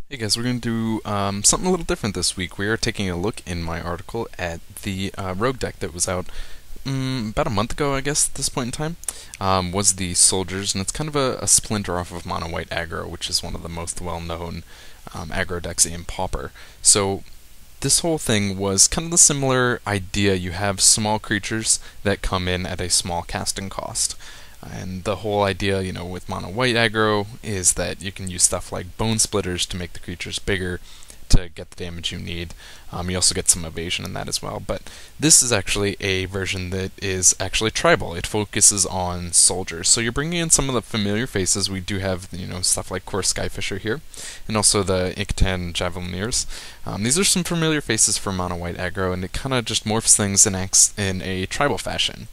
Hey guys, we're going to do something a little different this week. We are taking a look in my article at the rogue deck that was out about a month ago, I guess, at this point in time, was the Soldiers, and it's kind of a splinter off of Mono White Aggro, which is one of the most well-known aggro decks in Pauper. So this whole thing was kind of the similar idea. You have small creatures that come in at a small casting cost. And the whole idea, with mono white aggro is that you can use stuff like bone splitters to make the creatures bigger to get the damage you need. You also get some evasion in that as well. But this is actually a version that is actually tribal. It focuses on soldiers. So you're bringing in some of the familiar faces. We do have, stuff like Core Skyfisher here, and also the Ictan Javelineers. These are some familiar faces for mono white aggro, and it kind of just morphs things and acts in a tribal fashion.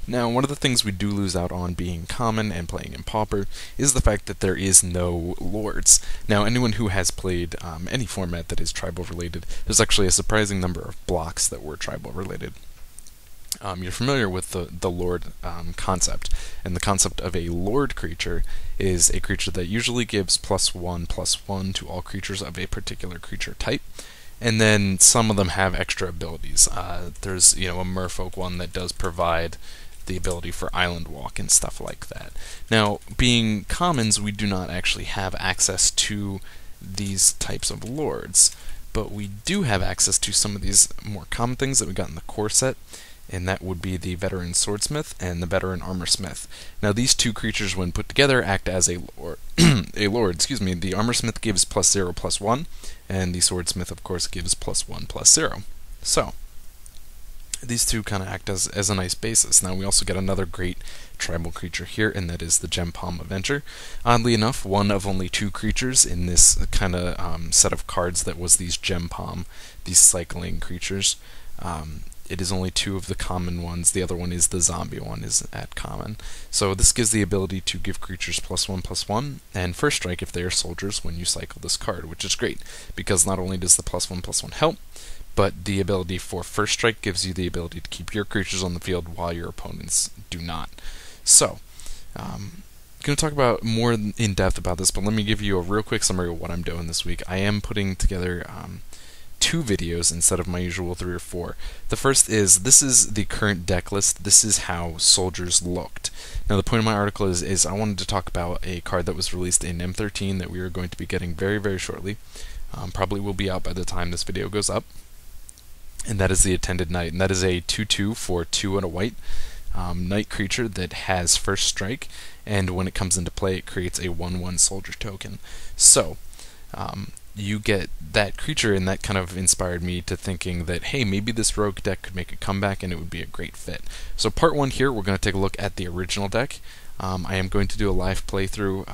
Now, one of the things we do lose out on being common and playing in Pauper is the fact that there is no lords. Now, anyone who has played any format that is tribal related, there's actually a surprising number of blocks that were tribal related. You're familiar with the lord concept, and the concept of a lord creature is a creature that usually gives +1/+1 to all creatures of a particular creature type. And then some of them have extra abilities. There's a merfolk one that does provide the ability for island walk and stuff like that. Now, being commons, we do not actually have access to these types of lords, but we do have access to some of these more common things that we got in the core set, and that would be the veteran swordsmith and the veteran armorsmith. Now, these two creatures, when put together, act as a lord. The armorsmith gives +0/+1, and the swordsmith, of course, gives +1/+0. So these two kind of act as a nice basis. Now, we also get another great tribal creature here, and that is the Gempalm Avenger. Oddly enough, one of only two creatures in this kind of set of cards that was these Gempalm, these cycling creatures. It is only two of the common ones. The other one is the zombie one, is at common. So this gives the ability to give creatures +1/+1, and first strike if they are soldiers when you cycle this card, which is great, because not only does the +1/+1 help, but the ability for first strike gives you the ability to keep your creatures on the field while your opponents do not. So, I'm going to talk about more in depth about this, but let me give you a real quick summary of what I'm doing this week. I am putting together two videos instead of my usual 3 or 4. The first is, this is the current deck list. This is how soldiers looked. Now, the point of my article is I wanted to talk about a card that was released in M13 that we are going to be getting very, very shortly. Probably will be out by the time this video goes up. And that is the Attended Knight, and that is a 2/2 for 2 and a white knight creature that has first strike, and when it comes into play, it creates a 1/1 soldier token. So, you get that creature, and that kind of inspired me to thinking that, hey, maybe this rogue deck could make a comeback, and it would be a great fit. So part 1 here, we're going to take a look at the original deck. I am going to do a live playthrough,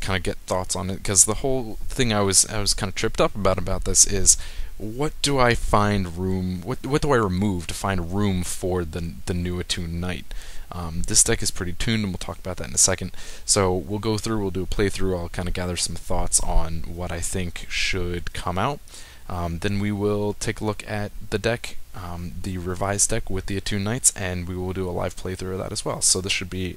kind of get thoughts on it, because the whole thing I was kind of tripped up about this is, what do I find room? What do I remove to find room for the new attuned knight? This deck is pretty tuned, and we'll talk about that in a second. So we'll go through, we'll do a playthrough. I'll kind of gather some thoughts on what I think should come out. Then we will take a look at the deck, the revised deck with the attuned knights, and we will do a live playthrough of that as well. So this should be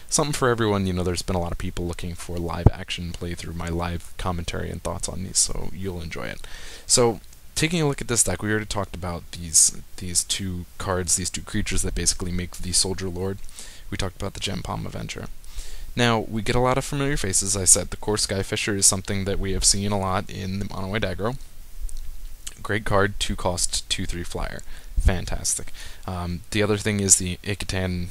something for everyone. There's been a lot of people looking for live action playthrough, my live commentary and thoughts on these, so you'll enjoy it. So, taking a look at this deck, we already talked about these two cards, these two creatures that basically make the Soldier Lord. We talked about the Gempalm Avenger. Now, we get a lot of familiar faces. I said the Core Skyfisher is something that we have seen a lot in the mono white aggro. Great card, 2 cost, 2/3 flyer. Fantastic. The other thing is the Ictan.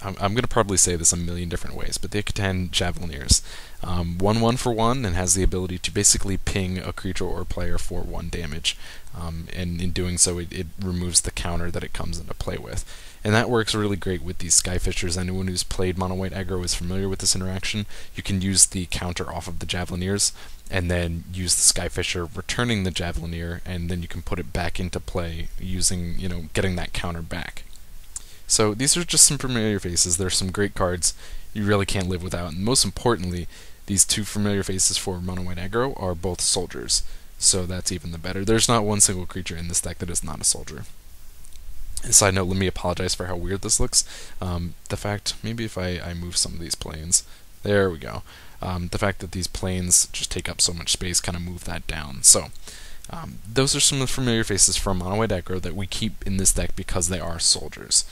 I'm going to probably say this a million different ways, but the Ictan Javelineers. 1/1 for 1, and has the ability to basically ping a creature or player for 1 damage. And in doing so, it removes the counter that it comes into play with. And that works really great with these Skyfishers. Anyone who's played mono white aggro is familiar with this interaction. You can use the counter off of the Javelineers, and then use the Skyfisher returning the Javelineer, and then you can put it back into play using, getting that counter back. So these are just some familiar faces. There's some great cards you really can't live without. And most importantly, these two familiar faces for mono white aggro are both soldiers. So that's even the better. There's not one single creature in this deck that is not a soldier. And side note, let me apologize for how weird this looks. The fact, maybe if I move some of these planes, there we go. The fact that these planes just take up so much space kind of move that down. So those are some of the familiar faces from mono white aggro that we keep in this deck because they are soldiers.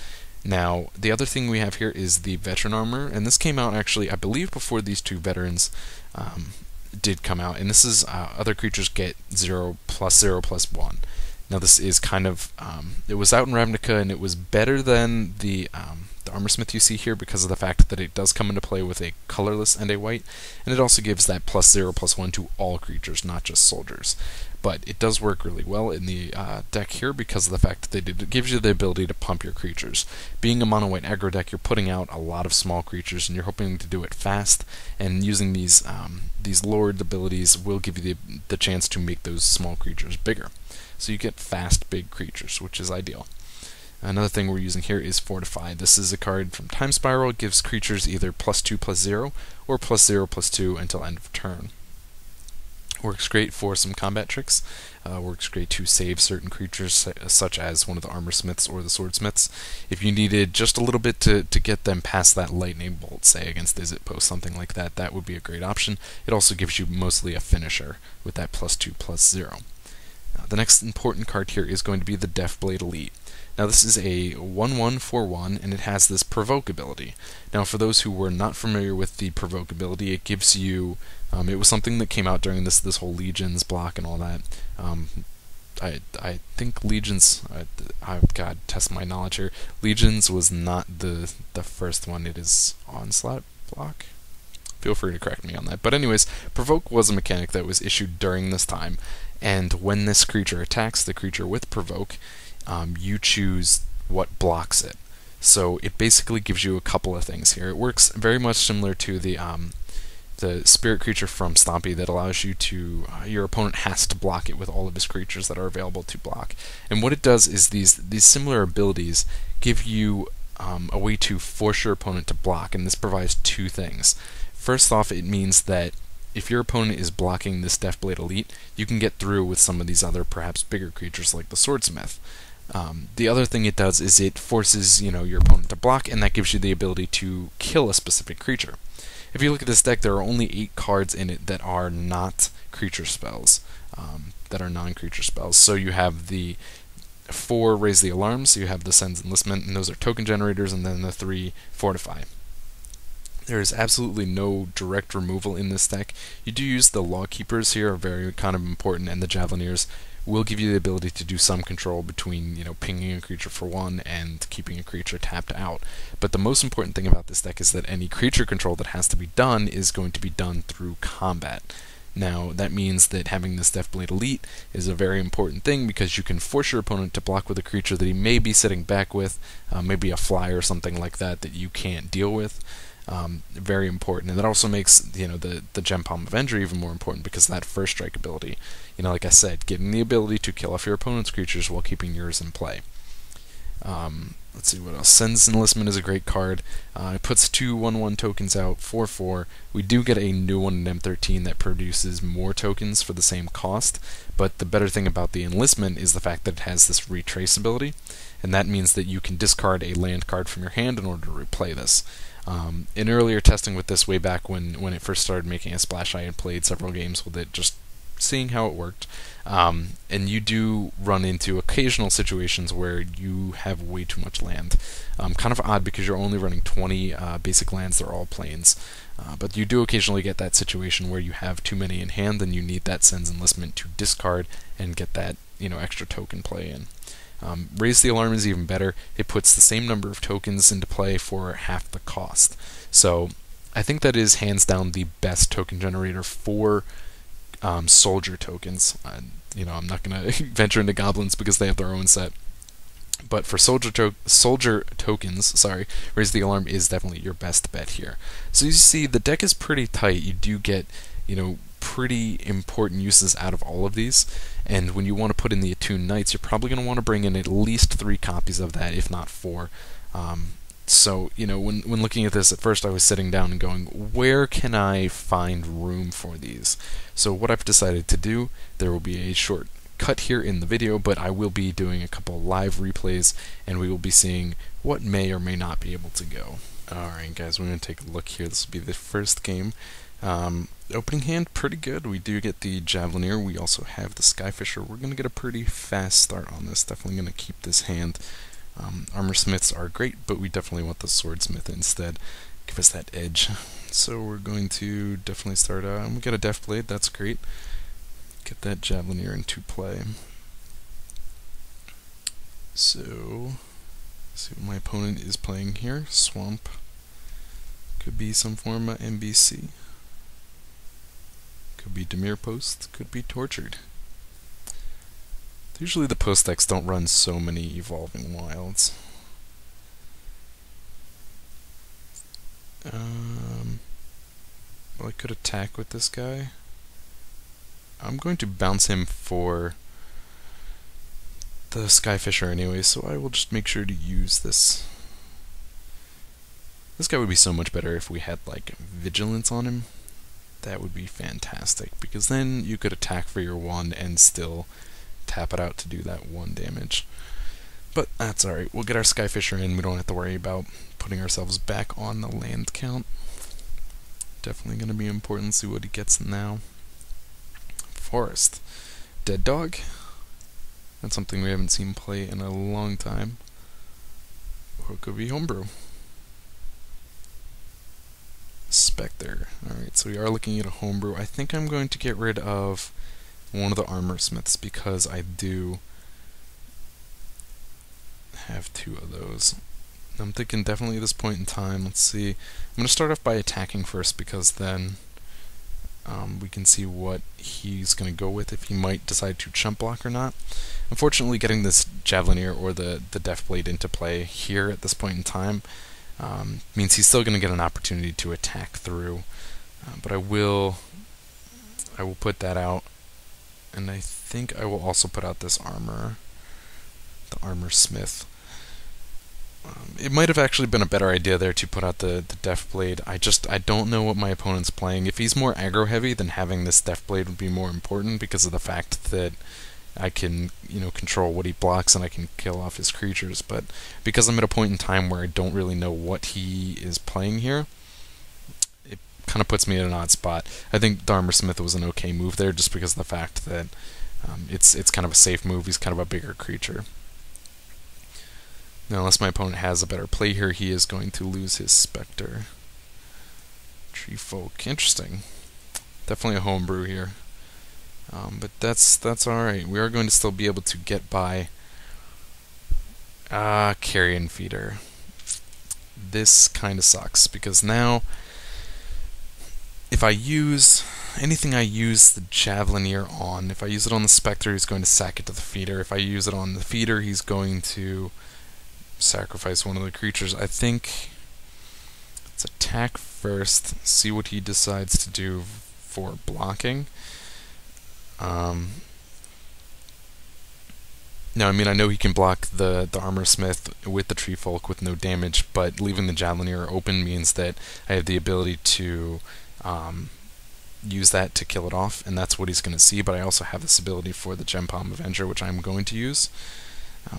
Now, the other thing we have here is the veteran armor, and this came out actually, I believe, before these two veterans did come out, and this is other creatures get 0+0+1. Now this is kind of, it was out in Ravnica, and it was better than the Armorsmith you see here because of the fact that it does come into play with a colorless and a white, and it also gives that +0+1 to all creatures, not just soldiers. But it does work really well in the deck here because of the fact that it gives you the ability to pump your creatures. Being a mono white aggro deck, you're putting out a lot of small creatures, and you're hoping to do it fast, and using these lord abilities will give you the chance to make those small creatures bigger. So you get fast, big creatures, which is ideal. Another thing we're using here is Fortify. This is a card from Time Spiral. It gives creatures either +2/+0 or +0/+2 until end of turn. Works great for some combat tricks. Works great to save certain creatures, such as one of the Armorsmiths or the Swordsmiths. If you needed just a little bit to get them past that lightning bolt, say against the Zit Post, something like that, that would be a great option. It also gives you mostly a finisher with that +2/+0. The next important card here is going to be the Deathblade Elite. Now this is a 1/1/4/1, and it has this Provoke ability. Now for those who were not familiar with the Provoke ability, it gives you, it was something that came out during this whole Legions block and all that. I think Legions, God, test my knowledge here, Legions was not the first one, it is Onslaught block? Feel free to correct me on that. But anyways, Provoke was a mechanic that was issued during this time, and when this creature attacks the creature with Provoke, you choose what blocks it. So it basically gives you a couple of things here. It works very much similar to the spirit creature from Stompy that allows you to, your opponent has to block it with all of his creatures that are available to block. And what it does is these similar abilities give you a way to force your opponent to block, and this provides two things. First off, it means that if your opponent is blocking this Deathblade Elite, you can get through with some of these other, perhaps bigger creatures like the Swordsmith. The other thing it does is it forces, your opponent to block, and that gives you the ability to kill a specific creature. If you look at this deck, there are only 8 cards in it that are not creature spells, that are non-creature spells. So you have the 4 Raise the Alarm, so you have the Sends Enlistment, and those are token generators, and then the 3 Fortify. There is absolutely no direct removal in this deck. You do use the Lawkeepers here, are very kind of important, and the Javelineers will give you the ability to do some control between, pinging a creature for 1 and keeping a creature tapped out. But the most important thing about this deck is that any creature control that has to be done is going to be done through combat. Now, that means that having this Deathblade Elite is a very important thing because you can force your opponent to block with a creature that he may be sitting back with, maybe a fly or something like that that you can't deal with. Very important, and that also makes the Gem Palm Avenger even more important because of that first strike ability. Like I said, getting the ability to kill off your opponent's creatures while keeping yours in play. Let's see what else. Sends Enlistment is a great card. It puts 2 1/1 tokens out, 4/4. We do get a new one in M13 that produces more tokens for the same cost, but the better thing about the Enlistment is the fact that it has this retrace ability, and that means that you can discard a land card from your hand in order to replay this. In earlier testing with this way back when it first started making a splash, I had played several games with it, just seeing how it worked. And you do run into occasional situations where you have way too much land. Kind of odd because you're only running 20 basic lands, they're all plains. But you do occasionally get that situation where you have too many in hand and you need that Sends Enlistment to discard and get that extra token play in. Raise the Alarm is even better. It puts the same number of tokens into play for half the cost. So I think that is hands down the best token generator for soldier tokens. I'm not going to venture into goblins because they have their own set. But for soldier tokens, Raise the Alarm is definitely your best bet here. So you see, the deck is pretty tight. You do get, pretty important uses out of all of these, and when you want to put in the Attuned Knights, you're probably going to want to bring in at least 3 copies of that, if not 4. So, when looking at this, at first I was sitting down and going, where can I find room for these? So what I've decided to do, there will be a short cut here in the video, but I will be doing a couple live replays, and we will be seeing what may or may not be able to go. Alright guys, we're going to take a look here. This will be the first game. Opening hand, pretty good. We do get the Javelineer. We also have the Skyfisher. We're going to get a pretty fast start on this. Definitely going to keep this hand. Armor Smiths are great, but we definitely want the Swordsmith instead. Give us that edge. So we're going to definitely start out. We got a Death Blade. That's great. Get that Javelineer into play. So, see what my opponent is playing here. Swamp. Could be some form of MBC. Could be Dimir Post. Could be Tortured. Usually the post decks don't run so many Evolving Wilds. Well, I could attack with this guy. I'm going to bounce him for the Skyfisher anyway, so I will just make sure to use this. This guy would be so much better if we had, like, Vigilance on him. That would be fantastic, because then you could attack for your 1 and still tap it out to do that 1 damage. But that's alright, we'll get our Skyfisher in, we don't have to worry about putting ourselves back on the land count. Definitely going to be important, see what he gets now. Forest. Dead Dog. That's something we haven't seen play in a long time. Or it could be Homebrew. Spectre. Alright, so we are looking at a Homebrew. I think I'm going to get rid of one of the Armor Smiths because I do have 2 of those. I'm thinking definitely at this point in time, let's see. I'm going to start off by attacking first because then we can see what he's going to go with, if he might decide to chump block or not. Unfortunately, getting this Javelineer or the Death Blade into play here at this point in time means he's still going to get an opportunity to attack through. But I will put that out, and I think I will also put out this armor, the Armor Smith. It might have actually been a better idea there to put out the Death Blade. I don't know what my opponent's playing. If he's more aggro heavy, then having this Death Blade would be more important because of the fact that I can, control what he blocks and I can kill off his creatures. But because I'm at a point in time where I don't really know what he is playing here, it kind of puts me in an odd spot. I think the Armor Smith was an okay move there just because of the fact that it's kind of a safe move. He's kind of a bigger creature. Now, unless my opponent has a better play here, he is going to lose his Spectre. Tree Folk. Interesting. Definitely a Homebrew here. But that's alright. We are going to still be able to get by Carrion Feeder. This kind of sucks, because now if I use anything I use the Javelineer on, if I use it on the Spectre, he's going to sack it to the feeder. If I use it on the feeder, he's going to sacrifice one of the creatures. I think let's attack first, see what he decides to do for blocking. Now, I mean, I know he can block the Armor Smith with the Tree Folk with no damage, but leaving the Javelineer open means that I have the ability to use that to kill it off, and that's what he's going to see. But I also have this ability for the Gem Palm Avenger, which I'm going to use.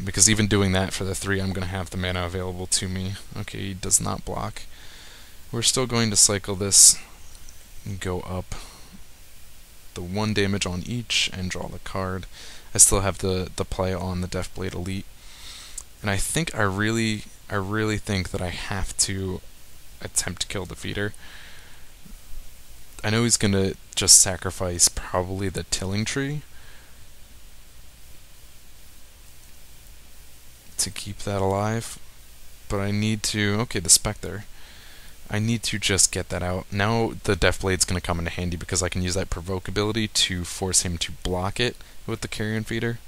Because even doing that for the 3, I'm going to have the mana available to me. Okay, he does not block. We're still going to cycle this and go up the 1 damage on each and draw the card. I still have the play on the Death Blade Elite. And I think I really think that I have to attempt to kill the feeder. I know he's going to just sacrifice probably the Tilling Tree to keep that alive, but I need to, okay, the Spectre. I need to just get that out. Now the Death Blade's going to come into handy because I can use that Provoke ability to force him to block it with the Carrion Feeder.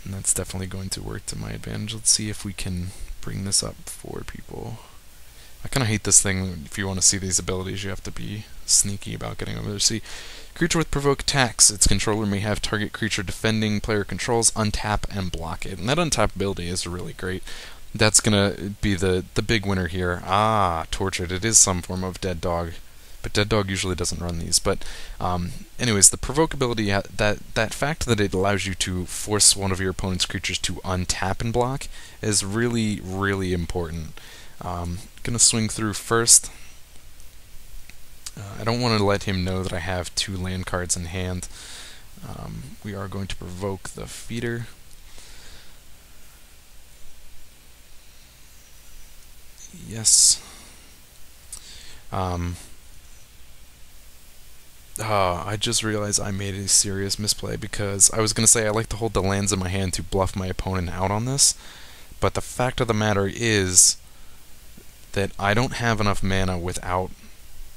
And that's definitely going to work to my advantage. Let's see if we can bring this up for people. I kind of hate this thing. If you want to see these abilities, you have to be sneaky about getting over there. See, creature with Provoke attacks. Its controller may have target creature defending player controls, untap, and block it. And that untap ability is really great. That's going to be the big winner here. Tortured. It is some form of Dead Dog. But Dead Dog usually doesn't run these. But anyways, the Provoke ability, that fact that it allows you to force one of your opponent's creatures to untap and block is really, really important. Gonna swing through first. I don't want to let him know that I have 2 land cards in hand. We are going to provoke the feeder. Yes. I just realized I made a serious misplay because I was going to say I like to hold the lands in my hand to bluff my opponent out on this, but the fact of the matter is that I don't have enough mana without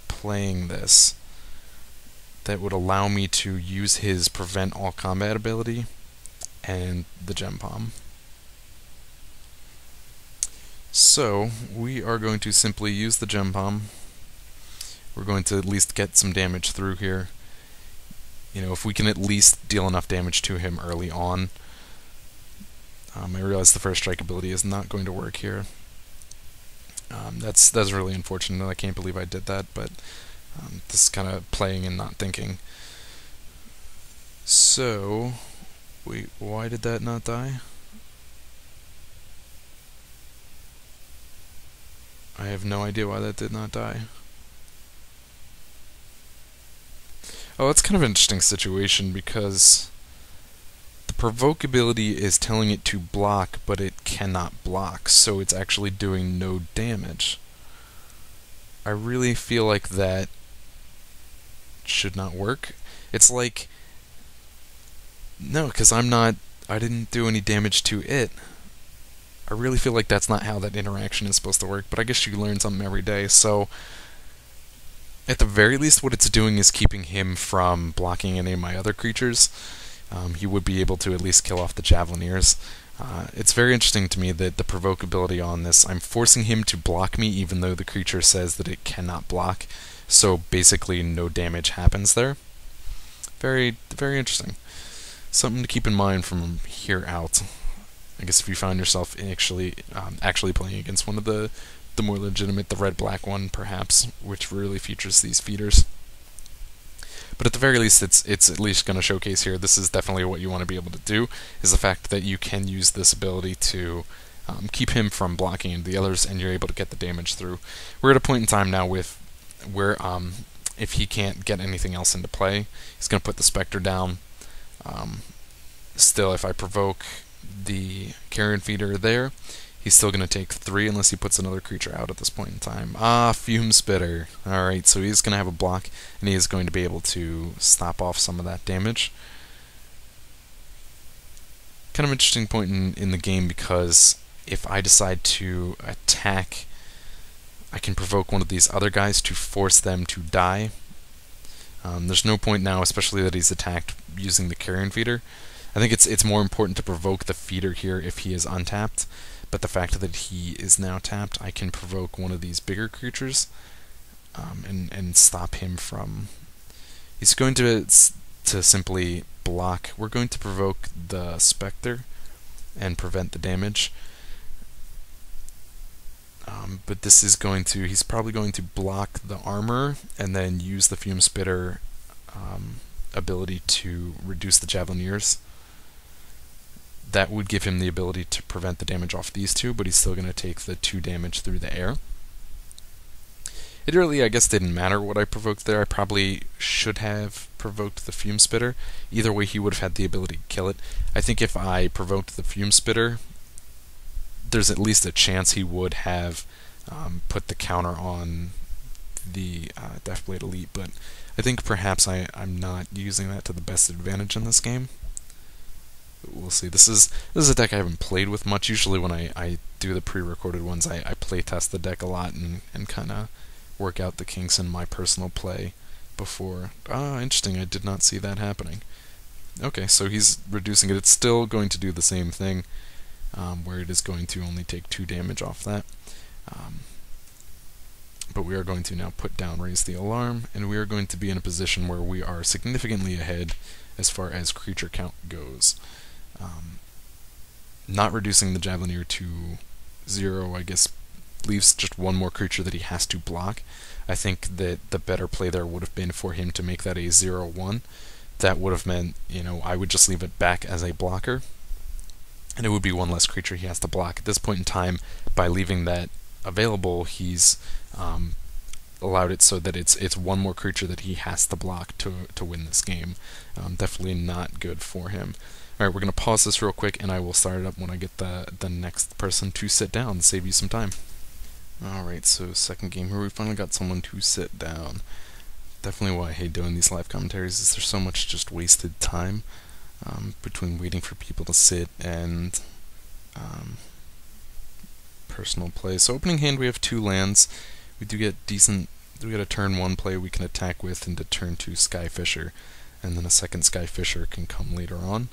playing this that would allow me to use his prevent all combat ability and the gem palm. So we are going to simply use the gem palm. We're going to at least get some damage through here. You know, if we can at least deal enough damage to him early on. I realize the first strike ability is not going to work here. That's really unfortunate. I can't believe I did that, but this is kind of playing and not thinking. So, wait, why did that not die? I have no idea why that did not die. Oh, it's kind of an interesting situation because the provoke ability is telling it to block, but it cannot block, so it's actually doing no damage. I really feel like that should not work. It's like, no, because I didn't do any damage to it. I really feel like that's not how that interaction is supposed to work, but I guess you learn something every day, so at the very least what it's doing is keeping him from blocking any of my other creatures. He would be able to at least kill off the Javelineers. It's very interesting to me that the provoke ability on this, I'm forcing him to block me even though the creature says that it cannot block, so basically no damage happens there. Very, very interesting. Something to keep in mind from here out. I guess if you found yourself actually playing against one of the more legitimate, the red-black one, perhaps, which really features these feeders. But at the very least, it's at least going to showcase here, this is definitely what you want to be able to do, is the fact that you can use this ability to keep him from blocking into the others, and you're able to get the damage through. We're at a point in time now where if he can't get anything else into play, he's going to put the Spectre down. Still, if I provoke the Carrion Feeder there, he's still going to take 3 unless he puts another creature out at this point in time. Fume Spitter. Alright, so he's going to have a block, and he is going to be able to stop off some of that damage. Kind of interesting point in the game, because if I decide to attack, I can provoke one of these other guys to force them to die. There's no point now, especially that he's attacked using the Carrion Feeder. I think it's more important to provoke the feeder here if he is untapped, but the fact that he is now tapped, I can provoke one of these bigger creatures and stop him from... He's going to simply block. We're going to provoke the Spectre and prevent the damage. But this is going to... He's probably going to block the armor and then use the Fume Spitter ability to reduce the Javelineers. That would give him the ability to prevent the damage off these two, but he's still going to take the 2 damage through the air. It really, I guess, didn't matter what I provoked there. I probably should have provoked the Fume Spitter. Either way, he would have had the ability to kill it. I think if I provoked the Fume Spitter, there's at least a chance he would have put the counter on the Deathblade Elite, but I think perhaps I'm not using that to the best advantage in this game. We'll see. This is a deck I haven't played with much. Usually when I do the pre-recorded ones, I play test the deck a lot and kind of work out the kinks in my personal play before. Interesting. I did not see that happening. Okay, so he's reducing it. It's still going to do the same thing, where it is going to only take 2 damage off that. But we are going to now put down Raise the Alarm, and we are going to be in a position where we are significantly ahead as far as creature count goes. Not reducing the Javelineer to 0, I guess, leaves just one more creature that he has to block. I think that the better play there would have been for him to make that a 0/1. That would have meant, I would just leave it back as a blocker, and it would be one less creature he has to block. At this point in time, by leaving that available, he's allowed it so that it's one more creature that he has to block to win this game. Definitely not good for him. Alright, we're going to pause this real quick, and I will start it up when I get the next person to sit down, save you some time. Alright, so second game here, we finally got someone to sit down. Definitely why I hate doing these live commentaries, is there's so much just wasted time between waiting for people to sit and personal play. So opening hand, we have 2 lands. We do get a turn 1 play we can attack with into turn 2 Skyfisher, and then a second Skyfisher can come later on.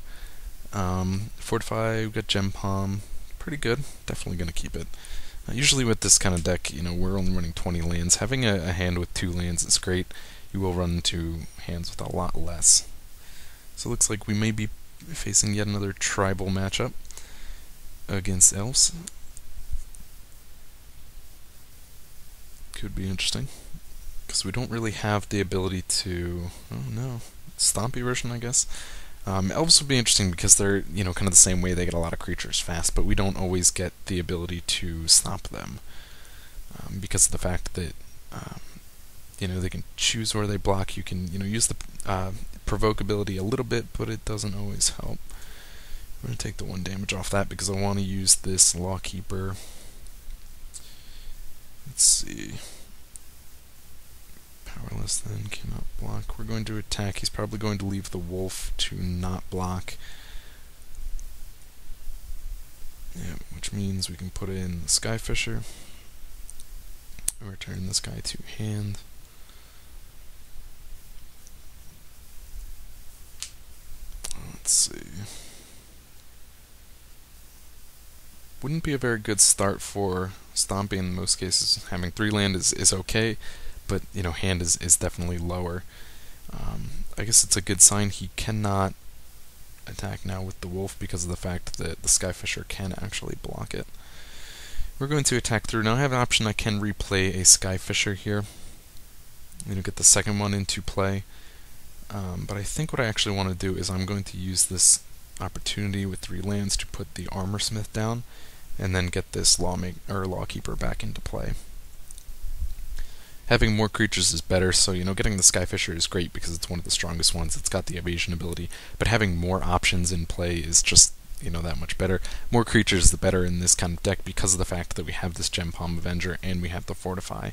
Fortify, we've got Gem Palm, pretty good, definitely going to keep it. Usually with this kind of deck, we're only running 20 lands. Having a hand with 2 lands is great. You will run into hands with a lot less. So it looks like we may be facing yet another tribal matchup against elves. Could be interesting, because we don't really have the ability to... oh no, Stompy version, I guess. Elves would be interesting because they're, kind of the same way. They get a lot of creatures fast, but we don't always get the ability to stop them because of the fact that, they can choose where they block. You can, use the provoke ability a little bit, but it doesn't always help. I'm going to take the 1 damage off that because I want to use this Lawkeeper. Let's see. Powerless then, cannot block. We're going to attack. He's probably going to leave the wolf to not block. Yeah, which means we can put in the Skyfisher. Return this guy to hand. Let's see. Wouldn't be a very good start for Stompy in most cases. Having 3 land is okay, but hand is definitely lower. I guess it's a good sign he cannot attack now with the wolf because of the fact that the Skyfisher can actually block it. We're going to attack through. Now I have an option. I can replay a Skyfisher here. Get the second one into play. But I think what I actually want to do is I'm going to use this opportunity with 3 lands to put the Armor Smith down, and then get this Lawkeeper back into play. Having more creatures is better, so getting the Skyfisher is great because it's one of the strongest ones. It's got the evasion ability, but having more options in play is just that much better. More creatures the better in this kind of deck because of the fact that we have this Gem Palm Avenger and we have the Fortify.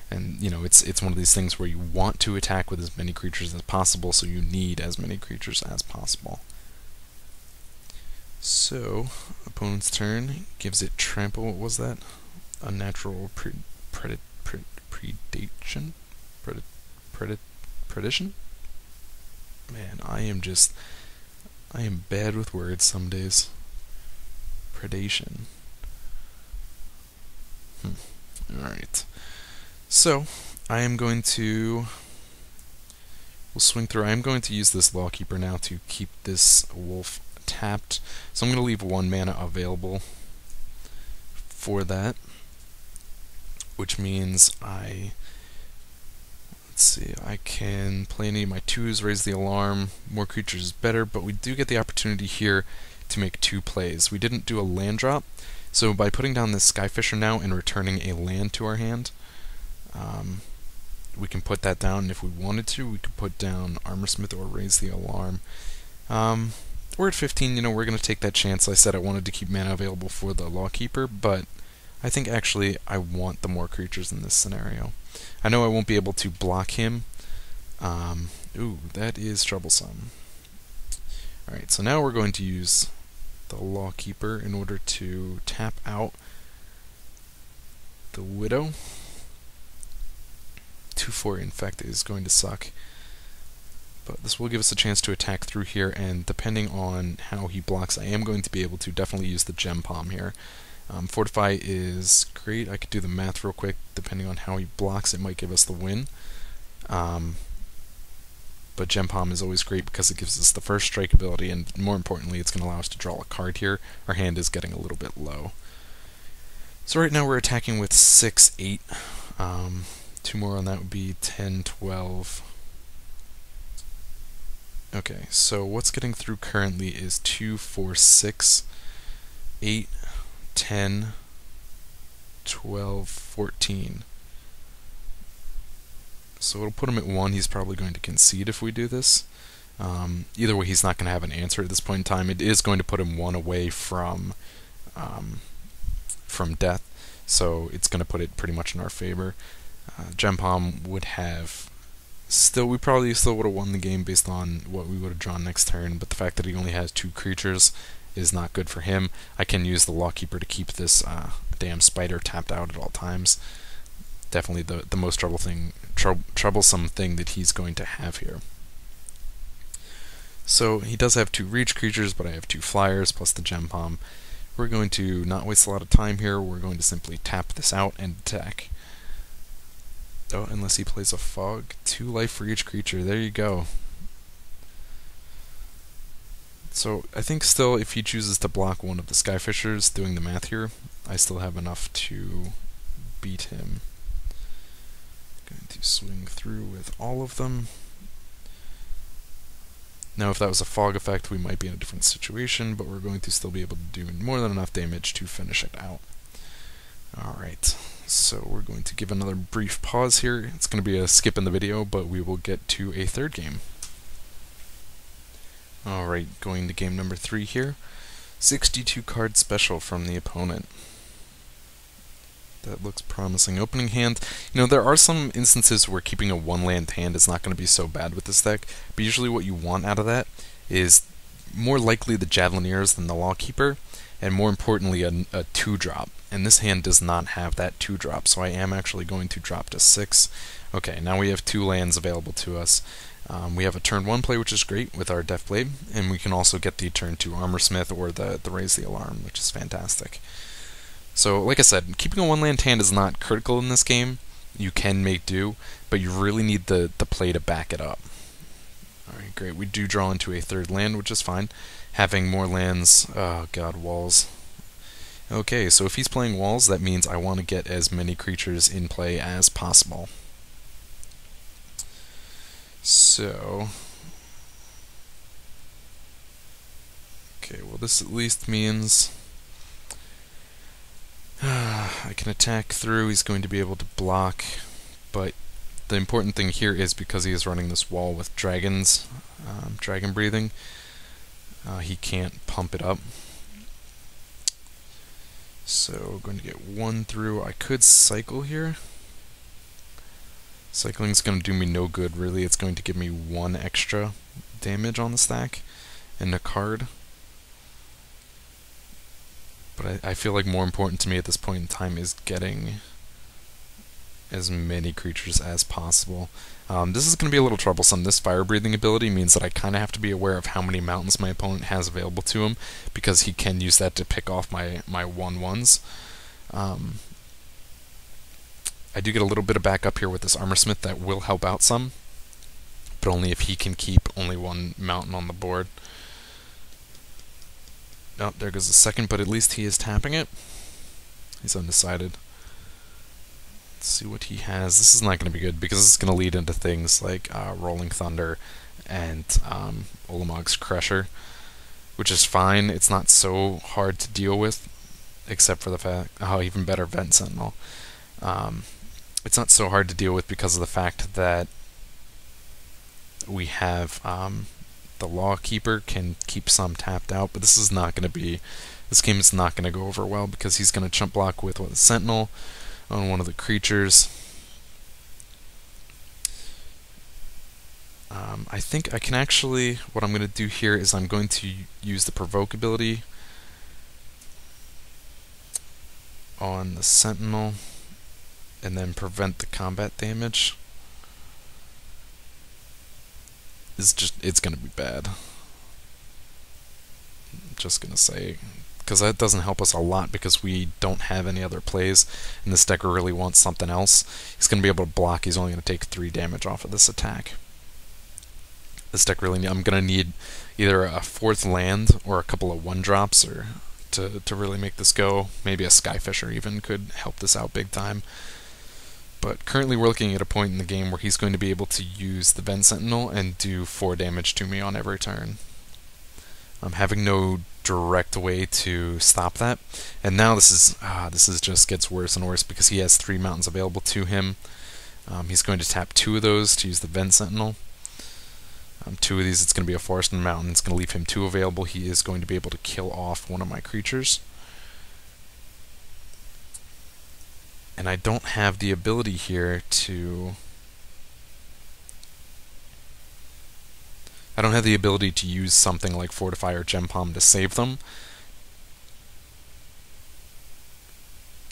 And it's one of these things where you want to attack with as many creatures as possible, so you need as many creatures as possible. So, opponent's turn, gives it trample. What was that? Unnatural predation? Predition? Man, I am bad with words some days. Predation. Alright. So, I am going to... we'll swing through. I am going to use this Lawkeeper now to keep this wolf tapped. So I'm going to leave 1 mana available for that, which means let's see, I can play any of my 2s, raise the alarm, more creatures is better, but we do get the opportunity here to make 2 plays. We didn't do a land drop, so by putting down this Skyfisher now and returning a land to our hand, we can put that down. If we wanted to, we could put down Armorsmith or raise the alarm. We're at 15, we're going to take that chance. I said I wanted to keep mana available for the Lawkeeper, but I think actually I want the more creatures in this scenario. I know I won't be able to block him. Ooh, that is troublesome. Alright, so now we're going to use the Lawkeeper in order to tap out the Widow. 2/4 Infect is going to suck, but this will give us a chance to attack through here, and depending on how he blocks, I am going to be able to definitely use the Gem Palm here. Fortify is great. I could do the math real quick. Depending on how he blocks, it might give us the win. But Gem Palm is always great because it gives us the first strike ability, and more importantly, it's going to allow us to draw a card here. Our hand is getting a little bit low. So right now we're attacking with 6, 8. 2 more on that would be 10, 12. Okay, so what's getting through currently is 2, 4, 6, 8, 10, 12, 14. So it'll put him at 1. He's probably going to concede if we do this. Either way, he's not going to have an answer at this point in time. It is going to put him 1 away from death, so it's going to put it pretty much in our favor. Gem Palm would have we probably still would have won the game based on what we would have drawn next turn, but the fact that he only has 2 creatures is not good for him. I can use the Lawkeeper to keep this damn spider tapped out at all times. Definitely the most troublesome thing that he's going to have here. So he does have 2 reach creatures, but I have 2 flyers plus the Gem Palm. We're going to not waste a lot of time here. We're going to simply tap this out and attack. Oh, unless he plays a Fog. 2 life for each creature. There you go. So I think still, if he chooses to block one of the Skyfishers, doing the math here, I still have enough to beat him. Going to swing through with all of them. Now if that was a Fog effect, we might be in a different situation, but we're going to still be able to do more than enough damage to finish it out. Alright, so we're going to give another brief pause here. It's going to be a skip in the video, but we will get to a third game. Alright, going to game number 3 here. 62 card special from the opponent. That looks promising. Opening hand. You know, there are some instances where keeping a 1-land hand is not going to be so bad with this deck, but usually what you want out of that is more likely the Javelineers than the Lawkeeper, and more importantly a 2-drop. And this hand does not have that 2-drop, so I am actually going to drop to 6. Okay, now we have 2 lands available to us. We have a turn 1 play, which is great with our Deathblade, and we can also get the turn 2 Armorsmith or the Raise the Alarm, which is fantastic. So, like I said, keeping a 1-land hand is not critical in this game. You can make do, but you really need the play to back it up. Alright, great. We do draw into a 3rd land, which is fine. Having more lands... oh god, walls. Okay, so if he's playing walls, that means I want to get as many creatures in play as possible. So... okay, well this at least means... I can attack through, he's going to be able to block, but the important thing here is because he is running this wall with dragons, dragon breathing, he can't pump it up. So we're going to get 1 through. I could cycle here. Cycling is going to do me no good, really. It's going to give me 1 extra damage on the stack and a card. But I feel like more important to me at this point in time is getting as many creatures as possible. This is going to be a little troublesome. This fire-breathing ability means that I kind of have to be aware of how many mountains my opponent has available to him, because he can use that to pick off my 1/1s. I do get a little bit of backup here with this Armorsmith that will help out some, but only if he can keep only 1 mountain on the board. Oh, there goes the second, but at least he is tapping it. He's undecided. Let's see what he has. This is not going to be good, because this is going to lead into things like Rolling Thunder and Ulamog's Crusher, which is fine. It's not so hard to deal with, except for the fact... oh, even better, Vent Sentinel. It's not so hard to deal with because of the fact that we have... the Lawkeeper can keep some tapped out, but this is not going to be... this game is not going to go over well, because he's going to chump block with a Sentinel on one of the creatures. I think I can actually... what I'm going to do here is I'm going to use the Provoke ability on the Sentinel, and then prevent the combat damage. It's gonna be bad. I'm just gonna say, because that doesn't help us a lot, because we don't have any other plays, and this deck really wants something else. He's gonna be able to block. He's only gonna take 3 damage off of this attack. This deck really, I'm gonna need either a 4th land or a couple of 1-drops, or to really make this go. Maybe a Skyfisher even could help this out big time. But currently we're looking at a point in the game where he's going to be able to use the Vent Sentinel and do 4 damage to me on every turn. I'm having no direct way to stop that. And now this is just gets worse and worse, because he has 3 mountains available to him. He's going to tap 2 of those to use the Vent Sentinel. 2 of these, it's going to be a Forest and a Mountain. It's going to leave him 2 available. He is going to be able to kill off one of my creatures. And I don't have the ability here to... I don't have the ability to use something like Fortify or Gem Palm to save them.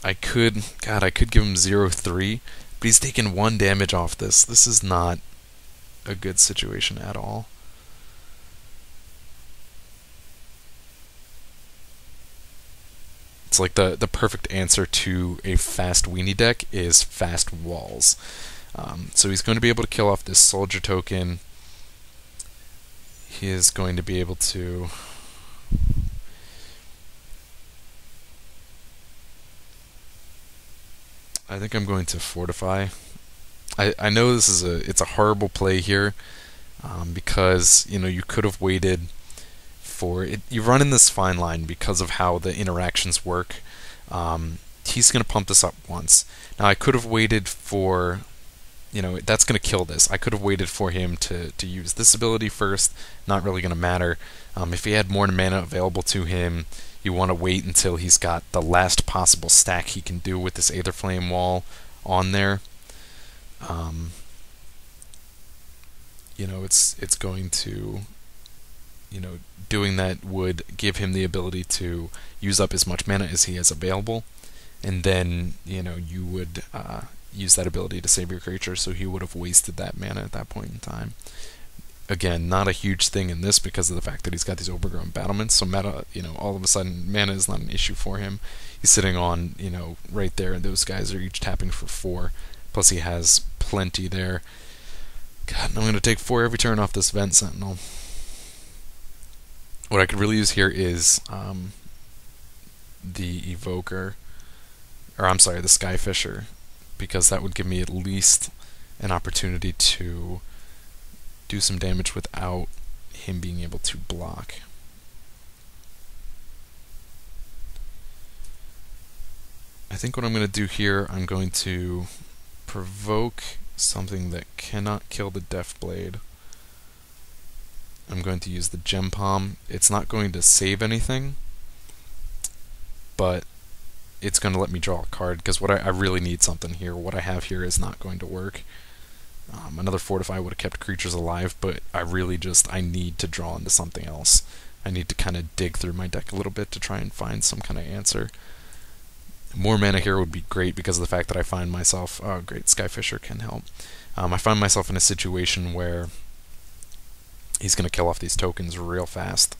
I could give him 0-3, but he's taken 1 damage off this. This is not a good situation at all. It's like the perfect answer to a fast weenie deck is fast walls. So he's going to be able to kill off this soldier token. He is going to be able to... I think I'm going to Fortify. I know this is it's a horrible play here, because you could have waited for it. You run in this fine line because of how the interactions work. He's going to pump this up once. Now I could have waited for, that's going to kill this. I could have waited for him to use this ability first. Not really going to matter. If he had more mana available to him, you want to wait until he's got the last possible stack he can do with this Aether Flame wall on there. It's going to, doing that would give him the ability to use up as much mana as he has available, and then, you would use that ability to save your creature, so he would have wasted that mana at that point in time. Again, not a huge thing in this because of the fact that he's got these overgrown battlements, so meta, all of a sudden mana is not an issue for him. He's sitting on, right there, and those guys are each tapping for 4, plus he has plenty there. God, I'm going to take 4 every turn off this Vent Sentinel. What I could really use here is the Evoker, or I'm sorry, the Skyfisher, because that would give me at least an opportunity to do some damage without him being able to block. I think what I'm going to do here, I'm going to provoke something that cannot kill the Deathblade. I'm going to use the Gem Palm. It's not going to save anything, but it's going to let me draw a card, because I really need something here. What I have here is not going to work. Another Fortify would have kept creatures alive, but I need to draw into something else. I need to kind of dig through my deck a little bit to try and find some kind of answer. More mana here would be great because of the fact that I find myself... Oh, great, Skyfisher can help. I find myself in a situation where he's going to kill off these tokens real fast.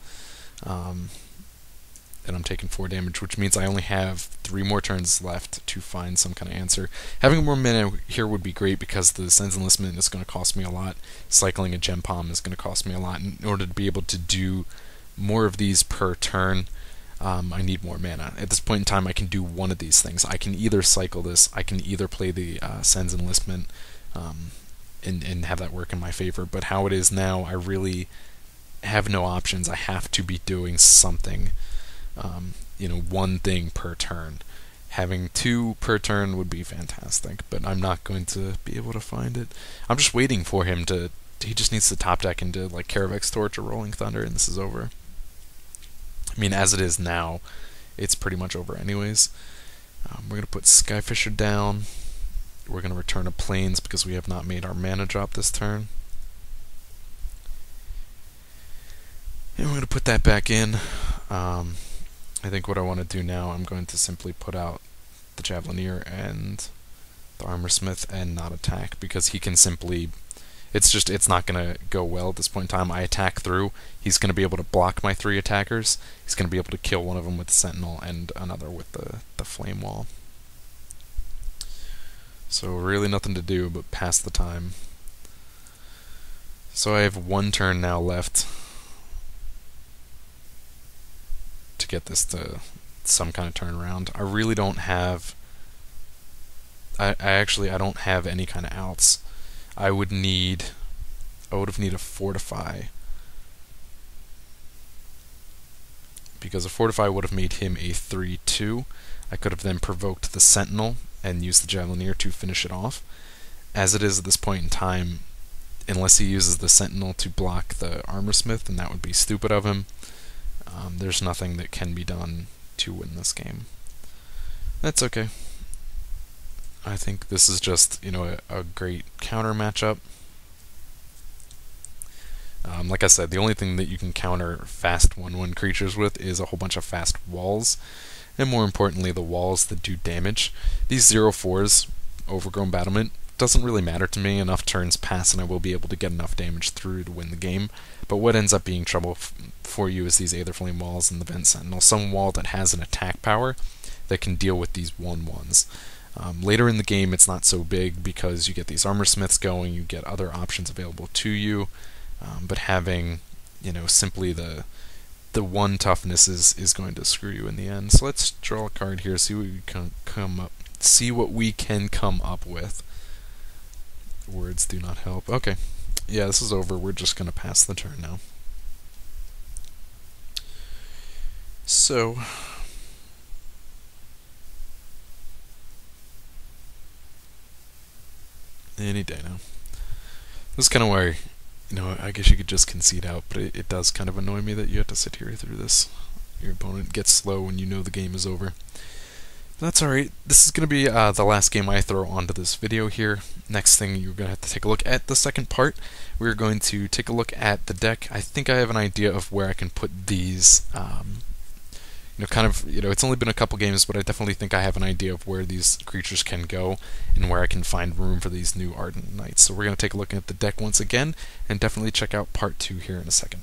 And I'm taking 4 damage, which means I only have 3 more turns left to find some kind of answer. Having more mana here would be great because the Sense Enlistment is going to cost me a lot. Cycling a Gem Palm is going to cost me a lot. In order to be able to do more of these per turn, I need more mana. At this point in time, I can do one of these things. I can either cycle this, I can either play the Sense Enlistment and have that work in my favor, but how it is now, I really have no options. I have to be doing something. One thing per turn. Having 2 per turn would be fantastic, but I'm not going to be able to find it. I'm just waiting for him to... He just needs to top deck into like Karavex Torch or Rolling Thunder, and this is over. I mean, as it is now, it's pretty much over anyways. We're going to put Skyfisher down. We're going to return to Plains because we have not made our mana drop this turn. And we're going to put that back in. I think what I want to do now, I'm going to simply put out the Javelineer and the Armorsmith and not attack, because he can simply... It's not going to go well at this point in time. I attack through, he's going to be able to block my 3 attackers, he's going to be able to kill one of them with the Sentinel and another with the Flame Wall. So really nothing to do but pass the time. So I have 1 turn now left to get this to some kind of turnaround. I really don't have... I don't have any kind of outs. I would have needed a Fortify, because a Fortify would have made him a 3/2. I could have then provoked the Sentinel and used the Javelineer to finish it off, as it is at this point in time, unless he uses the Sentinel to block the Armor Smith, and that would be stupid of him, there's nothing that can be done to win this game. That's okay. I think this is just, a great counter matchup. Like I said, the only thing that you can counter fast 1/1 creatures with is a whole bunch of fast walls, and more importantly, the walls that do damage. These 0/4s, Overgrown Battlement, doesn't really matter to me. Enough turns pass and I will be able to get enough damage through to win the game. But what ends up being trouble for you is these Aetherflame walls and the Vent Sentinel. Some wall that has an attack power that can deal with these 1/1s. Later in the game, it's not so big because you get these Armor Smiths going, you get other options available to you. But having, simply the one toughness is going to screw you in the end. So let's draw a card here, see what we can come up with. Words do not help. Okay, yeah, this is over. We're just gonna pass the turn now. So, any day now. This is kind of where, I guess you could just concede out, but it does kind of annoy me that you have to sit here through this. Your opponent gets slow when you know the game is over. That's alright. This is going to be the last game I throw onto this video here. Next thing, you're going to have to take a look at the second part. We're going to take a look at the deck. I think I have an idea of where I can put these, it's only been a couple games, but I definitely think I have an idea of where these creatures can go and where I can find room for these new Ardent Knights. So we're going to take a look at the deck once again, and definitely check out part 2 here in a second.